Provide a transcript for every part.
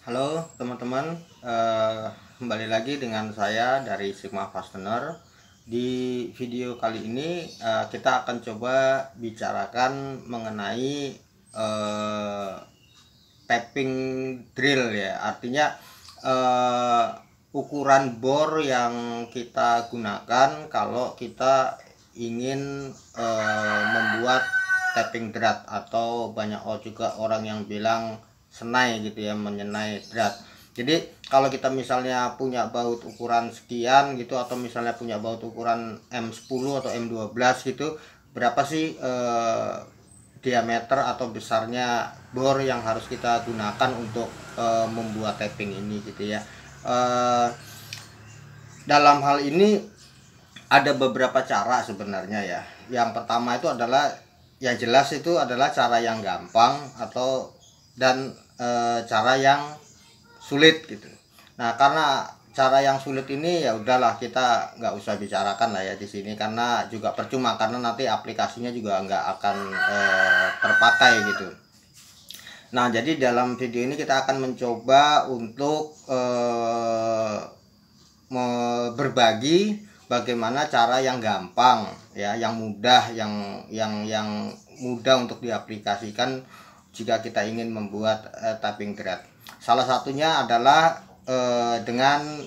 Halo teman-teman, kembali lagi dengan saya dari Sigma Fastener. Di video kali ini kita akan coba bicarakan mengenai eh, tapping drill ya. Artinya eh, ukuran bor yang kita gunakan kalau kita ingin membuat tapping drat, atau banyak juga orang yang bilang senai gitu ya, menyenai drat. Jadi kalau kita misalnya punya baut ukuran sekian gitu, atau misalnya punya baut ukuran M10 atau M12 gitu, berapa sih diameter atau besarnya bor yang harus kita gunakan untuk membuat tapping ini gitu ya. Dalam hal ini ada beberapa cara sebenarnya ya. Yang pertama itu adalah, yang jelas itu adalah cara yang gampang atau cara yang sulit gitu. Nah, karena cara yang sulit ini ya udahlah, kita nggak usah bicarakan lah ya di sini, karena juga percuma, karena nanti aplikasinya juga nggak akan terpakai gitu. Nah, jadi dalam video ini kita akan mencoba untuk berbagi bagaimana cara yang gampang ya, yang mudah, yang mudah untuk diaplikasikan jika kita ingin membuat tapping thread. Salah satunya adalah dengan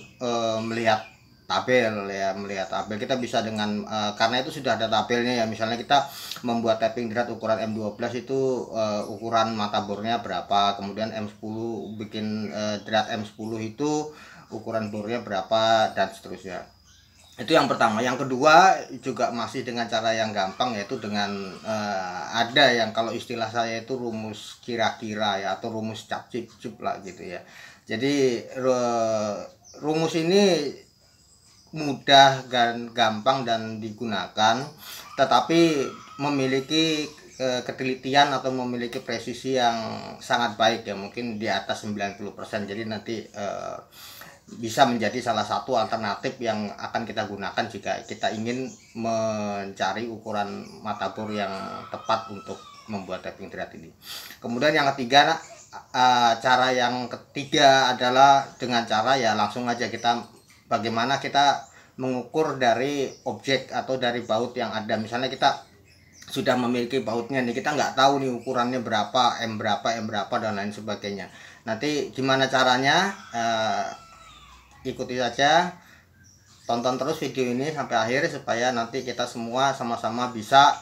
melihat tabel ya, melihat tabel. Kita bisa dengan karena itu sudah ada tabelnya ya. Misalnya kita membuat tapping thread ukuran M12 itu ukuran mata bornya berapa, kemudian M10 bikin thread M10 itu ukuran bornya berapa, dan seterusnya. Itu yang pertama. Yang kedua juga masih dengan cara yang gampang, yaitu dengan ada yang kalau istilah saya itu rumus kira-kira ya, atau rumus cap cip cip lah gitu ya. Jadi rumus ini mudah dan gampang dan digunakan, tetapi memiliki ketelitian atau memiliki presisi yang sangat baik ya, mungkin di atas 90%. Jadi nanti bisa menjadi salah satu alternatif yang akan kita gunakan jika kita ingin mencari ukuran mata bor yang tepat untuk membuat tapping thread ini. Kemudian yang ketiga, cara yang ketiga adalah dengan cara ya langsung aja kita, bagaimana kita mengukur dari objek atau dari baut yang ada. Misalnya kita sudah memiliki bautnya nih, kita nggak tahu nih ukurannya berapa, M berapa dan lain sebagainya. Nanti gimana caranya? Ikuti saja, tonton terus video ini sampai akhir supaya nanti kita semua sama-sama bisa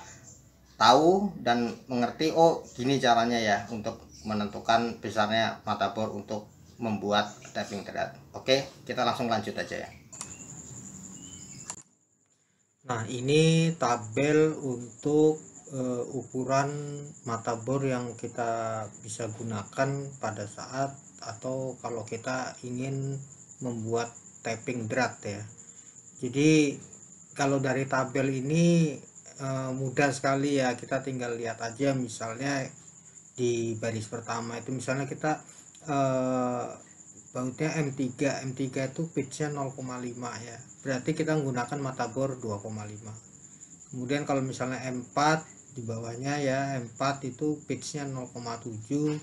tahu dan mengerti, oh gini caranya ya untuk menentukan besarnya mata bor untuk membuat tapping thread. Oke, kita langsung lanjut aja ya. Nah, ini tabel untuk ukuran mata bor yang kita bisa gunakan pada saat atau kalau kita ingin membuat tapping drat ya. Jadi kalau dari tabel ini mudah sekali ya, kita tinggal lihat aja misalnya di baris pertama itu misalnya kita eh, bautnya M3 itu pitchnya 0,5 ya, berarti kita menggunakan mata bor 2,5. Kemudian kalau misalnya M4 di bawahnya ya, M4 itu pitchnya 0,7,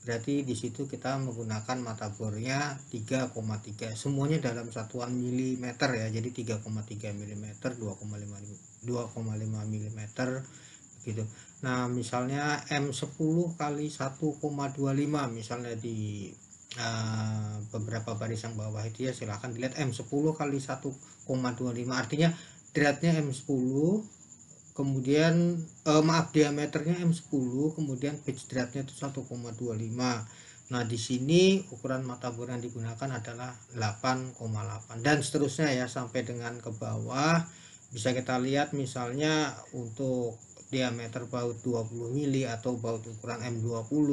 berarti di situ kita menggunakan mata bornya 3,3, semuanya dalam satuan milimeter ya, jadi 3,3 mm, 2,5 mm gitu. Nah, misalnya M10 kali 1,25 misalnya di beberapa baris yang bawah itu ya, silahkan dilihat M10 kali 1,25, artinya dratnya M10, kemudian maaf, diameternya M10, kemudian pitch dratnya itu 1,25. Nah, di sini ukuran mata bor yang digunakan adalah 8,8 dan seterusnya ya sampai dengan ke bawah. Bisa kita lihat misalnya untuk diameter baut 20 mili atau baut ukuran M20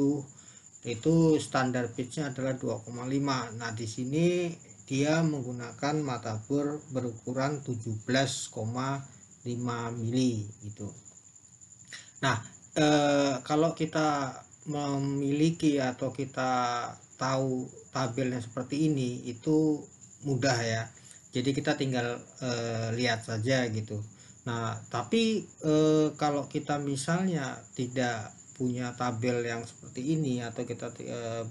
itu standar pitchnya adalah 2,5. Nah, di sini dia menggunakan mata bor berukuran 17,5 mili gitu. Nah, kalau kita memiliki atau kita tahu tabelnya seperti ini, itu mudah ya. Jadi kita tinggal lihat saja gitu. Nah, tapi kalau kita misalnya tidak punya tabel yang seperti ini atau kita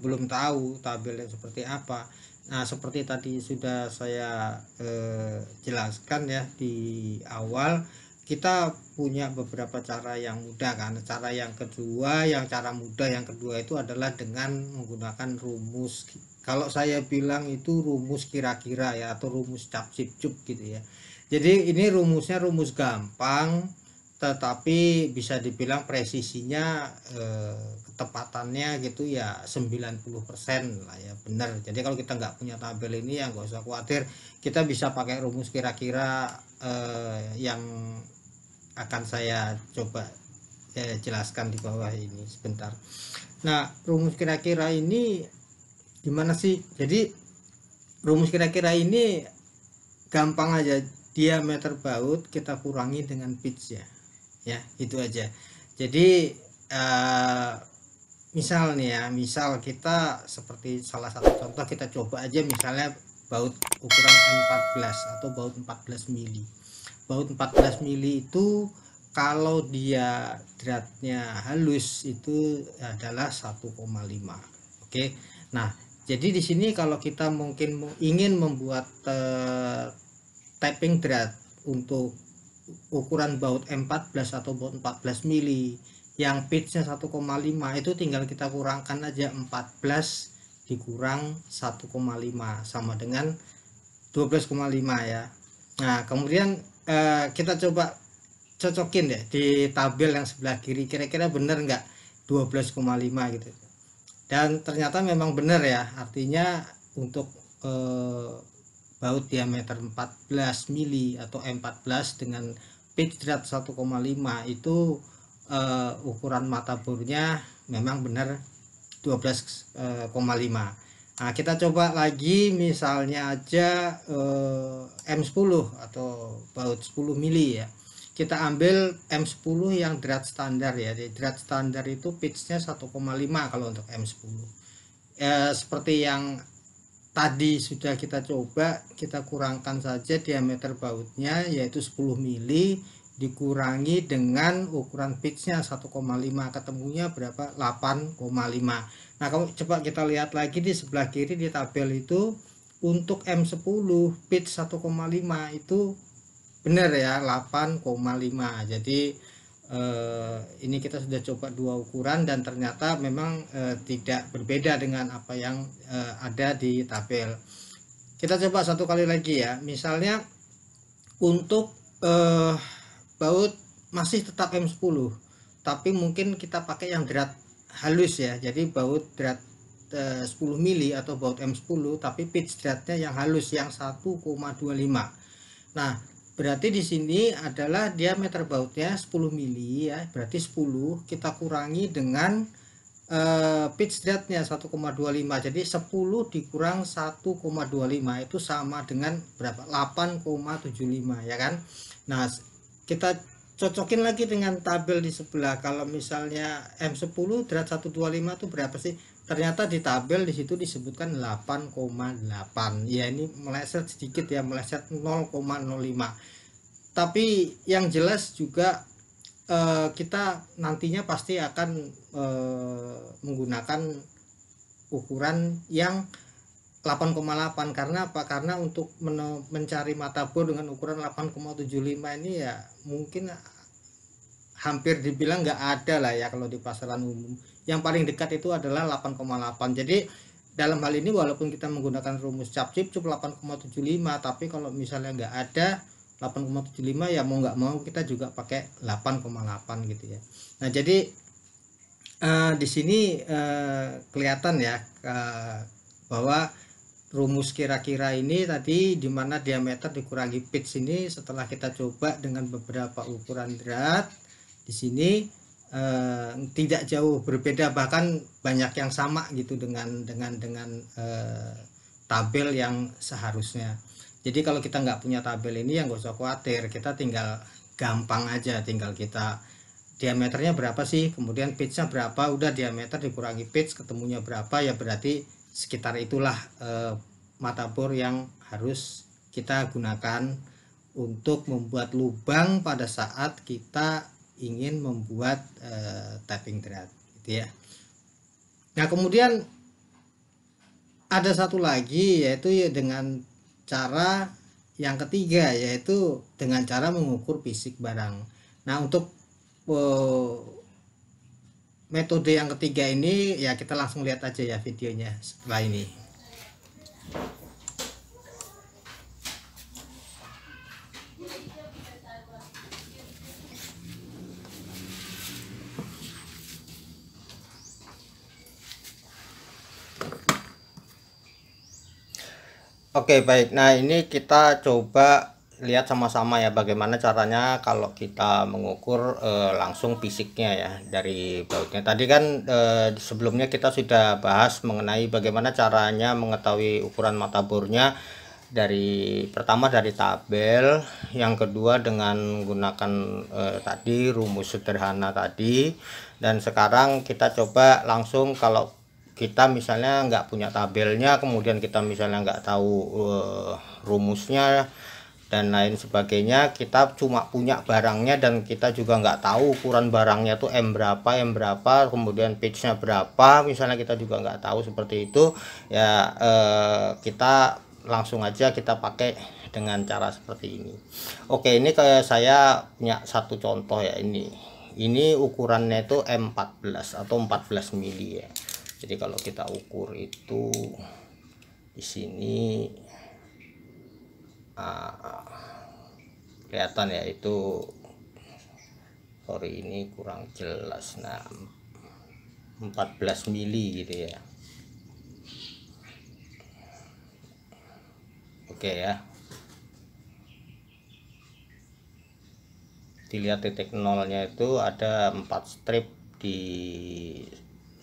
belum tahu tabel yang seperti apa. Nah, seperti tadi sudah saya jelaskan ya di awal, kita punya beberapa cara yang mudah kan. Cara yang kedua, cara mudah yang kedua itu adalah dengan menggunakan rumus, kalau saya bilang itu rumus kira-kira ya, atau rumus cap cip cup gitu ya. Jadi ini rumusnya rumus gampang, tetapi bisa dibilang presisinya ketepatannya gitu ya 90% lah ya, benar. Jadi kalau kita nggak punya tabel ini ya nggak usah khawatir, kita bisa pakai rumus kira-kira yang akan saya coba jelaskan di bawah ini sebentar. Nah, rumus kira-kira ini gimana sih? Jadi rumus kira-kira ini gampang aja, diameter baut kita kurangi dengan pitch ya itu aja. Jadi misal nih ya, misal kita seperti salah satu contoh, kita coba aja misalnya baut ukuran M14 atau baut 14 mili. Baut 14 mili itu kalau dia dratnya halus itu adalah 1,5. Oke. Nah, jadi di sini kalau kita mungkin ingin membuat tapping drat untuk ukuran baut M14 atau baut 14 mili yang pitchnya 1,5, itu tinggal kita kurangkan aja 14 dikurang 1,5 sama dengan 12,5 ya. Nah, kemudian kita coba cocokin deh di tabel yang sebelah kiri, kira-kira bener nggak 12,5 gitu. Dan ternyata memang benar ya, artinya untuk baut diameter 14 mili atau M14 dengan pitch drat 1,5 itu ukuran mata bornya memang benar 12,5. Nah, kita coba lagi misalnya aja M10 atau baut 10 mili ya. Kita ambil M10 yang drat standar ya. Di drat standar itu pitchnya 1,5 kalau untuk M10. Seperti yang tadi sudah kita coba, kita kurangkan saja diameter bautnya yaitu 10 mili dikurangi dengan ukuran pitchnya 1,5, ketemunya berapa? 8,5. Nah, kalau coba kita lihat lagi di sebelah kiri di tabel itu, untuk M10 pitch 1,5 itu benar ya 8,5. Jadi ini kita sudah coba dua ukuran dan ternyata memang tidak berbeda dengan apa yang ada di tabel. Kita coba satu kali lagi ya, misalnya untuk baut masih tetap M10 tapi mungkin kita pakai yang drat halus ya. Jadi baut drat 10 mili atau baut M10 tapi pitch dratnya yang halus yang 1,25. Nah, berarti di sini adalah diameter bautnya 10 mili ya, berarti 10 kita kurangi dengan pitch dratnya 1,25. Jadi 10 dikurang 1,25 itu sama dengan berapa? 8,75 ya kan. Nah, kita cocokin lagi dengan tabel di sebelah. Kalau misalnya M10 drat 125 itu berapa sih? Ternyata di tabel di situ disebutkan 8,8. Ya, ini meleset sedikit ya, meleset 0,05. Tapi yang jelas juga kita nantinya pasti akan menggunakan ukuran yang 8,8. Karena apa? Karena untuk mencari mata bor dengan ukuran 8,75 ini ya mungkin hampir dibilang nggak ada lah ya kalau di pasaran umum. Yang paling dekat itu adalah 8,8. Jadi dalam hal ini walaupun kita menggunakan rumus cap cip cup 8,75, tapi kalau misalnya nggak ada 8,75 ya mau nggak mau kita juga pakai 8,8 gitu ya. Nah, jadi di sini kelihatan ya bahwa rumus kira-kira ini tadi dimana diameter dikurangi pitch ini, setelah kita coba dengan beberapa ukuran drat di sini tidak jauh berbeda, bahkan banyak yang sama gitu dengan tabel yang seharusnya. Jadi kalau kita nggak punya tabel ini ya nggak usah khawatir, kita tinggal gampang aja, tinggal kita diameternya berapa sih, kemudian pitchnya berapa, udah diameter dikurangi pitch ketemunya berapa, ya berarti sekitar itulah mata bor yang harus kita gunakan untuk membuat lubang pada saat kita ingin membuat typing thread gitu ya. Nah, kemudian ada satu lagi, yaitu ya dengan cara yang ketiga, yaitu dengan cara mengukur fisik barang. Nah, untuk metode yang ketiga ini ya kita langsung lihat aja ya videonya setelah ini. Oke, baik. Nah, ini kita coba lihat sama-sama ya bagaimana caranya kalau kita mengukur langsung fisiknya ya dari bautnya. Tadi kan sebelumnya kita sudah bahas mengenai bagaimana caranya mengetahui ukuran mata bornya, dari pertama dari tabel, yang kedua dengan menggunakan tadi rumus sederhana tadi, dan sekarang kita coba langsung kalau kita misalnya nggak punya tabelnya, kemudian kita misalnya nggak tahu rumusnya dan lain sebagainya, kita cuma punya barangnya dan kita juga nggak tahu ukuran barangnya tuh M berapa, kemudian pitchnya berapa, misalnya kita juga nggak tahu seperti itu ya, kita langsung aja kita pakai dengan cara seperti ini. Oke, ini kayak saya punya satu contoh ya, ini ukurannya itu M14 atau 14 mili ya. Jadi kalau kita ukur itu di sini kelihatan ya, itu sorry ini kurang jelas. Nah, 14 mili gitu ya. Oke ya, dilihat titik nolnya itu ada 4 strip di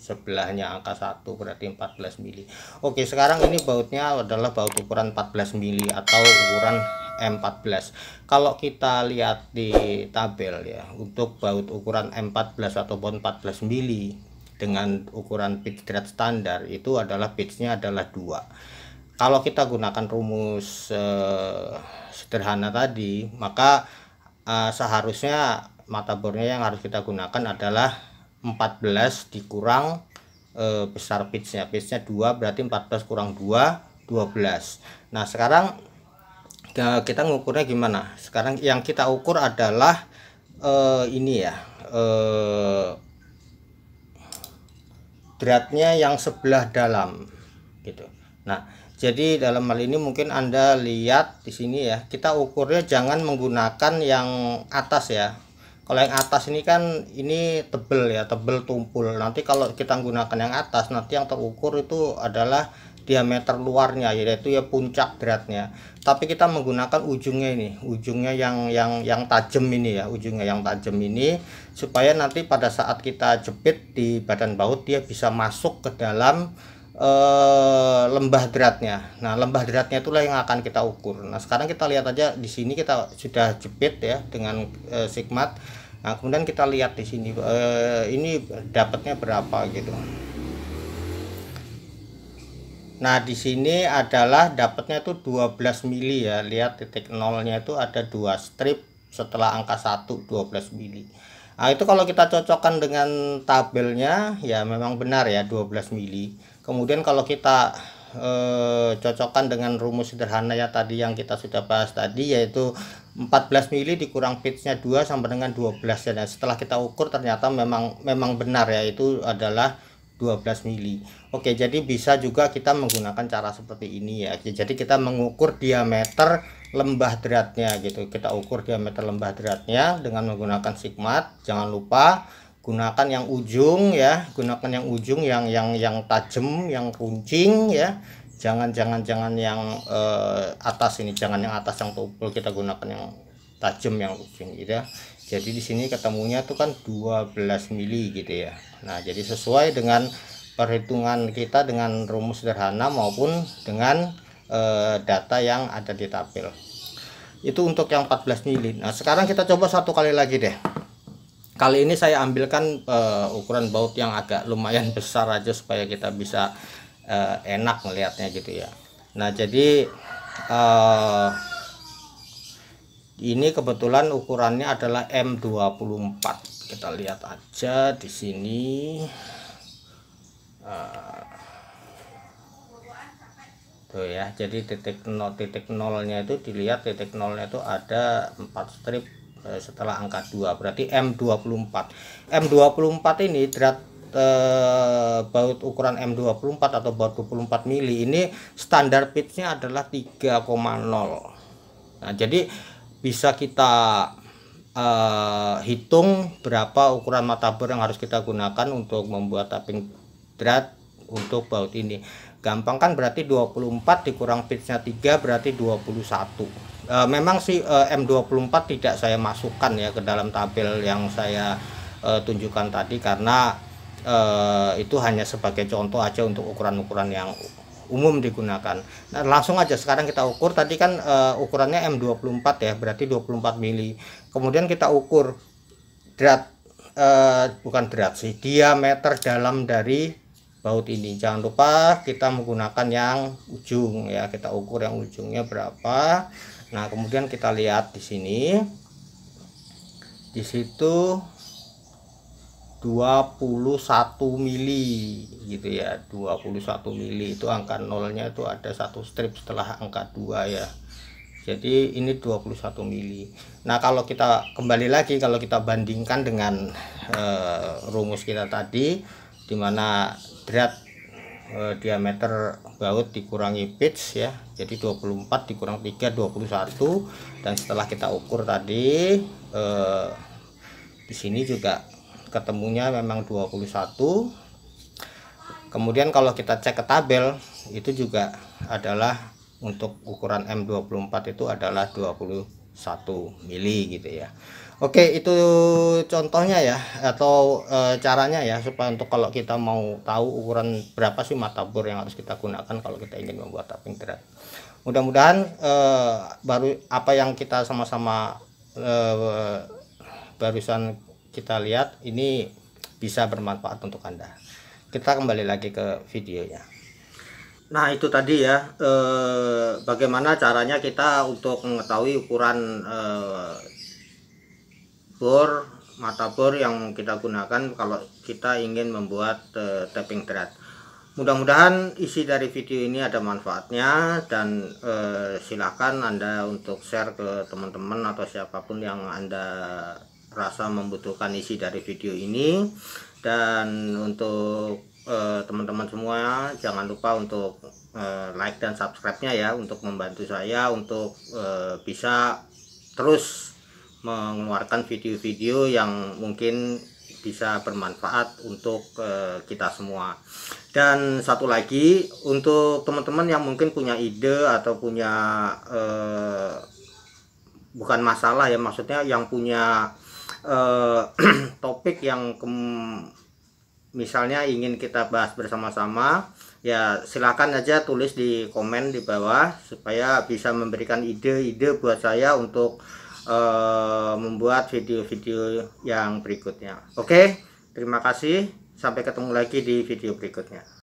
sebelahnya angka 1, berarti 14 mili. Oke, sekarang ini bautnya adalah baut ukuran 14 mili atau ukuran M14. Kalau kita lihat di tabel ya, untuk baut ukuran M14 ataupun 14 mili dengan ukuran pitch thread standar itu adalah pitchnya adalah 2. Kalau kita gunakan rumus sederhana tadi, maka seharusnya mata bornya yang harus kita gunakan adalah 14 dikurang besar pitchnya 2, berarti 14 kurang 2, 12. Nah, sekarang kita ngukurnya gimana? Sekarang yang kita ukur adalah ini ya, dratnya yang sebelah dalam gitu. Nah, jadi dalam hal ini mungkin Anda lihat di sini ya, kita ukurnya jangan menggunakan yang atas ya. Kalau yang atas ini kan ini tebel ya, tebel tumpul. Nanti kalau kita menggunakan yang atas, nanti yang terukur itu adalah diameter luarnya, yaitu ya puncak dratnya. Tapi kita menggunakan ujungnya ini, ujungnya yang tajam ini ya, ujungnya yang tajam ini, supaya nanti pada saat kita jepit di badan baut dia bisa masuk ke dalam lembah dratnya. Nah, lembah dratnya itulah yang akan kita ukur. Nah, sekarang kita lihat aja di sini kita sudah jepit ya dengan sigmat. Nah, kemudian kita lihat di sini ini dapatnya berapa gitu. Nah, di sini adalah dapatnya itu 12 mili ya. Lihat titik nolnya itu ada 2 strip setelah angka 1, 12 mili. Nah, itu kalau kita cocokkan dengan tabelnya ya memang benar ya 12 mili. Kemudian kalau kita cocokkan dengan rumus sederhana ya tadi yang kita sudah bahas tadi, yaitu 14 mili dikurang pitchnya 2 sama dengan 12 ya. Nah, setelah kita ukur ternyata memang benar ya, itu adalah 12 mili. Oke, jadi bisa juga kita menggunakan cara seperti ini ya. Jadi kita mengukur diameter lembah dratnya gitu. Kita ukur diameter lembah dratnya dengan menggunakan sigmat. Jangan lupa gunakan yang ujung ya, gunakan yang ujung yang tajam, yang runcing ya. Jangan yang atas ini, jangan yang atas yang tumpul, kita gunakan yang tajam, yang ujung gitu ya. Jadi di sini ketemunya tuh kan 12 mili gitu ya. Nah, jadi sesuai dengan perhitungan kita dengan rumus sederhana maupun dengan data yang ada di tabel. Itu untuk yang 14 mili. Nah, sekarang kita coba satu kali lagi deh. Kali ini saya ambilkan ukuran baut yang agak lumayan besar aja supaya kita bisa enak melihatnya gitu ya. Nah, jadi Ini kebetulan ukurannya adalah M24. Kita lihat aja di sini. Tuh ya, jadi titik nolnya itu dilihat, titik nolnya itu ada 4 strip setelah angka 2, berarti M24. M24 ini baut ukuran M24 atau baut 24 mili ini standar pitchnya adalah 3,0. Nah, jadi bisa kita hitung berapa ukuran mata bor yang harus kita gunakan untuk membuat tapping drat untuk baut ini. Gampang kan, berarti 24 dikurang pitchnya 3 berarti 21. Memang sih M24 tidak saya masukkan ya ke dalam tabel yang saya tunjukkan tadi, karena itu hanya sebagai contoh aja untuk ukuran-ukuran yang umum digunakan. Nah, langsung aja sekarang kita ukur. Tadi kan ukurannya M24 ya, berarti 24 mili. Kemudian kita ukur drat, bukan drat sih, diameter dalam dari baut ini. Jangan lupa kita menggunakan yang ujung ya, kita ukur yang ujungnya berapa. Nah, kemudian kita lihat di sini, di situ 21 mili gitu ya, 21 mili itu angka nolnya itu ada 1 strip setelah angka 2 ya. Jadi ini 21 mili. Nah, kalau kita kembali lagi, kalau kita bandingkan dengan rumus kita tadi, dimana drat diameter baut dikurangi pitch ya, jadi 24 dikurang 3 21, dan setelah kita ukur tadi di sini juga ketemunya memang 21. Kemudian kalau kita cek ke tabel, itu juga adalah untuk ukuran M24 itu adalah 21 mili gitu ya. Oke, itu contohnya ya, atau caranya ya, supaya untuk kalau kita mau tahu ukuran berapa sih mata bor yang harus kita gunakan kalau kita ingin membuat tapping drat. Mudah-mudahan baru apa yang kita sama-sama barusan kita lihat ini bisa bermanfaat untuk Anda. Kita kembali lagi ke videonya. Nah, itu tadi ya, bagaimana caranya kita untuk mengetahui ukuran bor, mata bor yang kita gunakan kalau kita ingin membuat tapping drat. Mudah-mudahan isi dari video ini ada manfaatnya, dan silakan Anda untuk share ke teman-teman atau siapapun yang Anda rasa membutuhkan isi dari video ini. Dan untuk teman-teman semua, jangan lupa untuk like dan subscribe-nya ya, untuk membantu saya untuk bisa terus mengeluarkan video-video yang mungkin bisa bermanfaat untuk kita semua. Dan satu lagi, untuk teman-teman yang mungkin punya ide atau punya bukan masalah ya, maksudnya yang punya topik yang misalnya ingin kita bahas bersama-sama ya, silakan aja tulis di komen di bawah supaya bisa memberikan ide-ide buat saya untuk membuat video-video yang berikutnya. Oke, terima kasih, sampai ketemu lagi di video berikutnya.